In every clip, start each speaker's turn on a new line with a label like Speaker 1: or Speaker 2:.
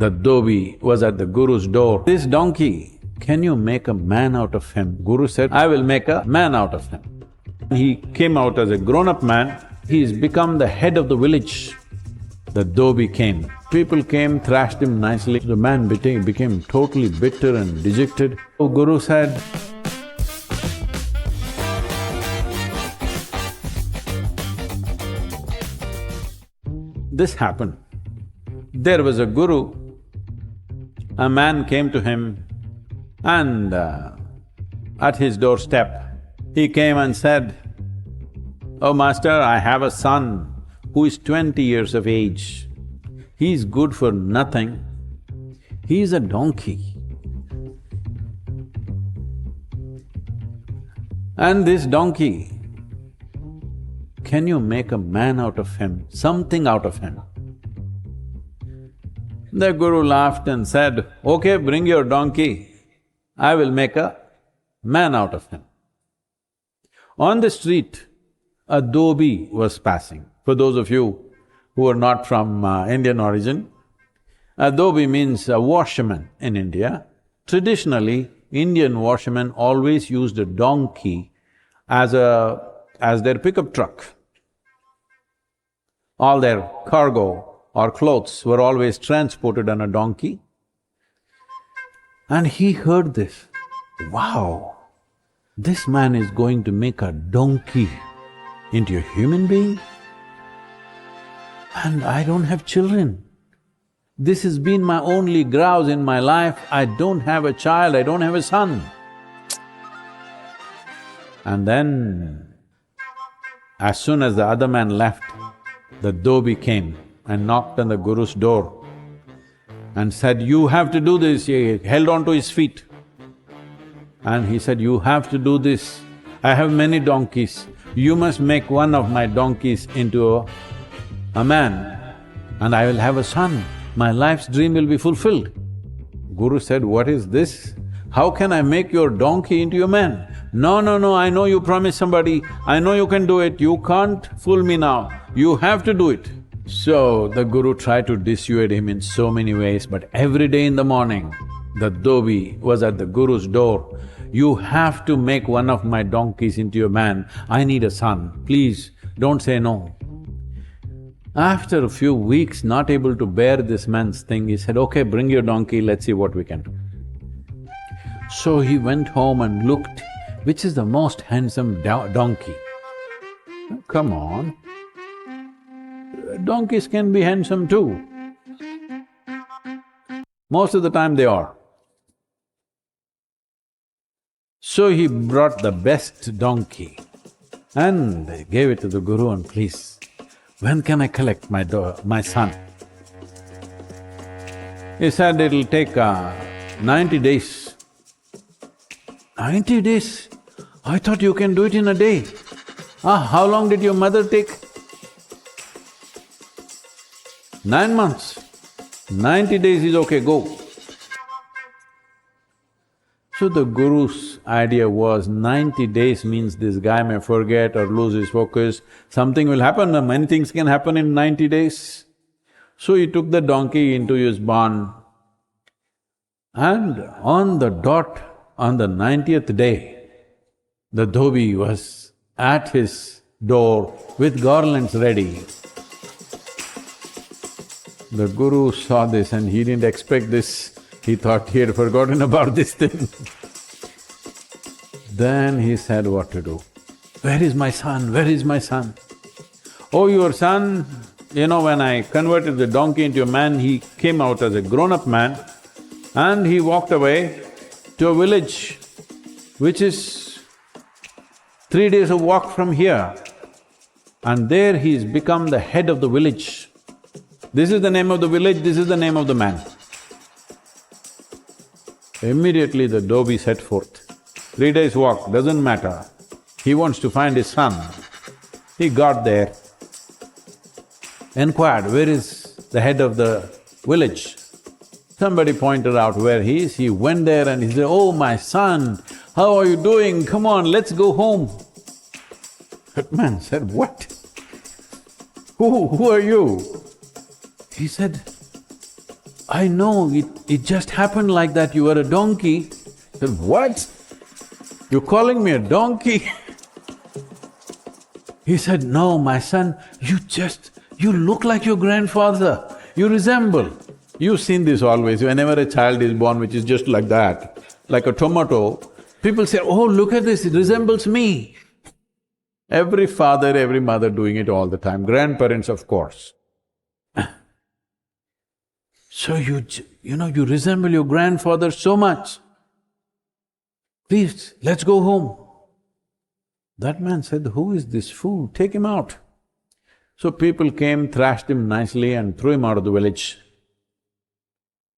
Speaker 1: The dhobi was at the Guru's door. This donkey, can you make a man out of him? Guru said, I will make a man out of him. He came out as a grown-up man, he's become the head of the village. The dhobi came. People came, thrashed him nicely. The man became totally bitter and dejected. So Guru said, this happened. There was a guru, a man came to him and at his doorstep, he came and said, "Oh master, I have a son who is 20 years of age. He's good for nothing. He's a donkey. And this donkey, can you make a man out of him, something out of him?" The guru laughed and said, "Okay, bring your donkey, I will make a man out of him." On the street, a dhobi was passing. For those of you who are not from Indian origin, a dhobi means a washerman in India. Traditionally, Indian washermen always used a donkey as their pickup truck. All their cargo or clothes were always transported on a donkey. And he heard this, wow, this man is going to make a donkey into a human being? And I don't have children. This has been my only grouse in my life, I don't have a child, I don't have a son. And then, as soon as the other man left, the dhobi came and knocked on the Guru's door and said, "You have to do this." He held on to his feet and he said, "You have to do this. I have many donkeys. You must make one of my donkeys into a man and I will have a son. My life's dream will be fulfilled." Guru said, "What is this? How can I make your donkey into a man?" No, I know you promised somebody, I know you can do it, you can't fool me now, you have to do it." So the Guru tried to dissuade him in so many ways, but every day in the morning, the dhobi was at the Guru's door. "You have to make one of my donkeys into a man, I need a son, please, don't say no." After a few weeks, not able to bear this man's thing, he said, "Okay, bring your donkey, let's see what we can do." So he went home and looked, which is the most handsome donkey? Come on, donkeys can be handsome too. Most of the time they are. So he brought the best donkey and gave it to the Guru and, "Please, when can I collect my son?" He said, "It'll take 90 days. 90 days? I thought you can do it in a day. How long did your mother take?" 9 months. 90 days is okay, go. So the Guru's idea was 90 days means this guy may forget or lose his focus, something will happen, many things can happen in 90 days. So he took the donkey into his barn and on the dot, on the 90th day, the dhobi was at his door with garlands ready. The Guru saw this and he didn't expect this. He thought he had forgotten about this thing. Then he said what to do. "Where is my son? Where is my son?" "Oh, your son, you know, when I converted the donkey into a man, he came out as a grown-up man and he walked away to a village which is 3 days of walk from here. And there he's become the head of the village. This is the name of the village, this is the name of the man." Immediately the dhobi set forth. 3 days walk, doesn't matter. He wants to find his son. He got there, enquired, "Where is the head of the village?" Somebody pointed out where he is. He went there and he said, "Oh, my son, how are you doing? Come on, let's go home." That man said, "What? Who are you?" He said, I know, it just happened like that, you were a donkey. I said, what? You're calling me a donkey? He said, no, my son, you look like your grandfather, you resemble. You've seen this always, whenever a child is born which is just like that, like a tomato, people say, oh, look at this, it resembles me. Every father, every mother doing it all the time, grandparents of course. So you resemble your grandfather so much. Please, let's go home. That man said, who is this fool? Take him out. So people came, thrashed him nicely and threw him out of the village.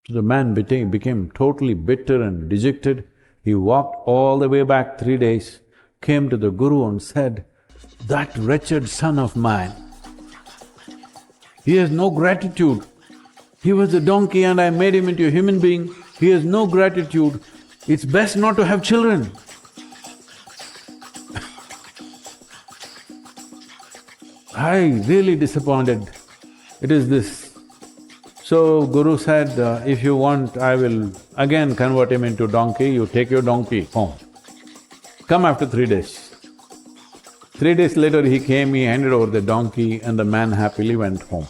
Speaker 1: So the man became totally bitter and dejected. He walked all the way back 3 days, came to the Guru and said, that wretched son of mine, he has no gratitude. He was a donkey and I made him into a human being. He has no gratitude. It's best not to have children. I really disappointed. It is this. So Guru said, if you want, I will again convert him into donkey, you take your donkey home. Come after 3 days. 3 days later he came, he handed over the donkey and the man happily went home.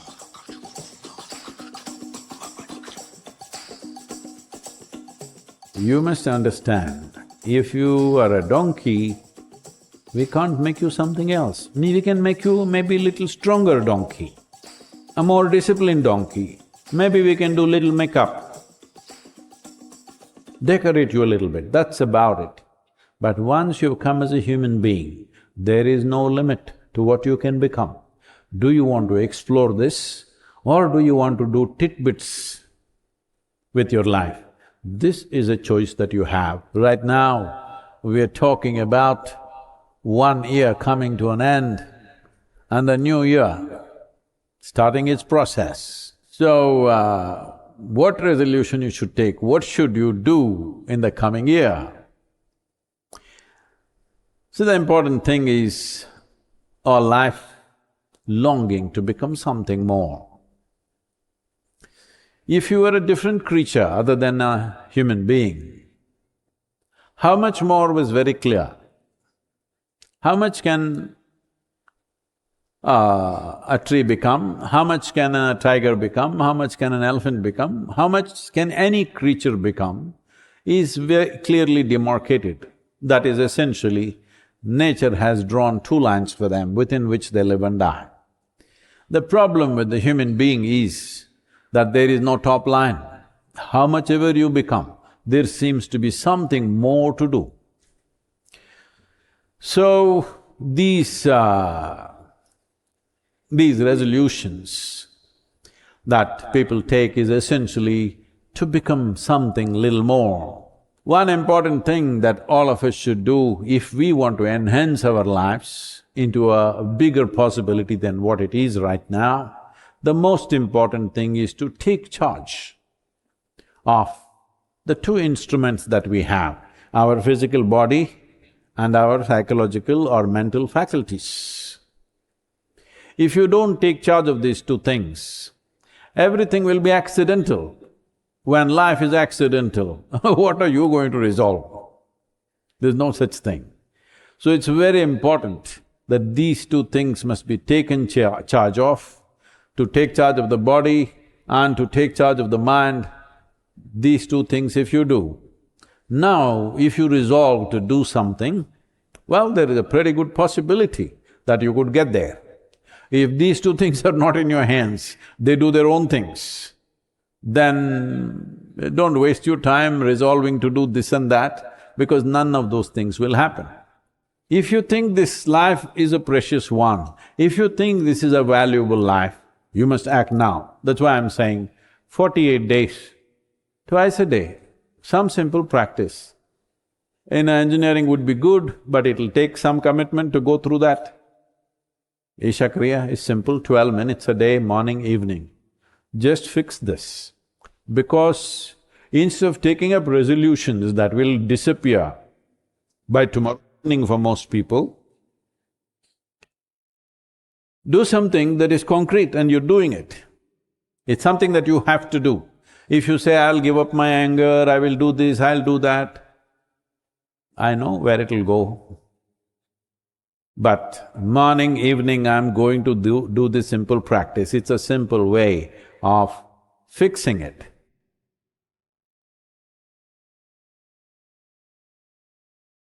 Speaker 1: You must understand, if you are a donkey, we can't make you something else. We can make you maybe a little stronger donkey, a more disciplined donkey. Maybe we can do little makeup, decorate you a little bit, that's about it. But once you've come as a human being, there is no limit to what you can become. Do you want to explore this or do you want to do tidbits with your life? This is a choice that you have. Right now, we are talking about 1 year coming to an end and the new year starting its process. So, what resolution you should take? What should you do in the coming year? So the important thing is our life longing to become something more. If you were a different creature other than a human being, how much more was very clear. How much can a tree become? How much can a tiger become? How much can an elephant become? How much can any creature become is very clearly demarcated. That is essentially, nature has drawn 2 lines for them within which they live and die. The problem with the human being is that there is no top line. How much ever you become, there seems to be something more to do. So, these resolutions that people take is essentially to become something little more. One important thing that all of us should do if we want to enhance our lives into a bigger possibility than what it is right now, the most important thing is to take charge of the 2 instruments that we have, our physical body and our psychological or mental faculties. If you don't take charge of these 2 things, everything will be accidental. When life is accidental, what are you going to resolve? There's no such thing. So it's very important that these 2 things must be taken charge of. To take charge of the body and to take charge of the mind, these 2 things if you do. Now, if you resolve to do something, well, there is a pretty good possibility that you could get there. If these 2 things are not in your hands, they do their own things, then don't waste your time resolving to do this and that, because none of those things will happen. If you think this life is a precious one, if you think this is a valuable life, you must act now. That's why I'm saying 48 days, twice a day, some simple practice. In engineering would be good, but it'll take some commitment to go through that. Isha Kriya is simple, 12 minutes a day, morning, evening. Just fix this. Because instead of taking up resolutions that will disappear by tomorrow morning for most people, do something that is concrete and you're doing it. It's something that you have to do. If you say, I'll give up my anger, I will do this, I'll do that, I know where it'll go. But morning, evening, I'm going to do this simple practice. It's a simple way of fixing it.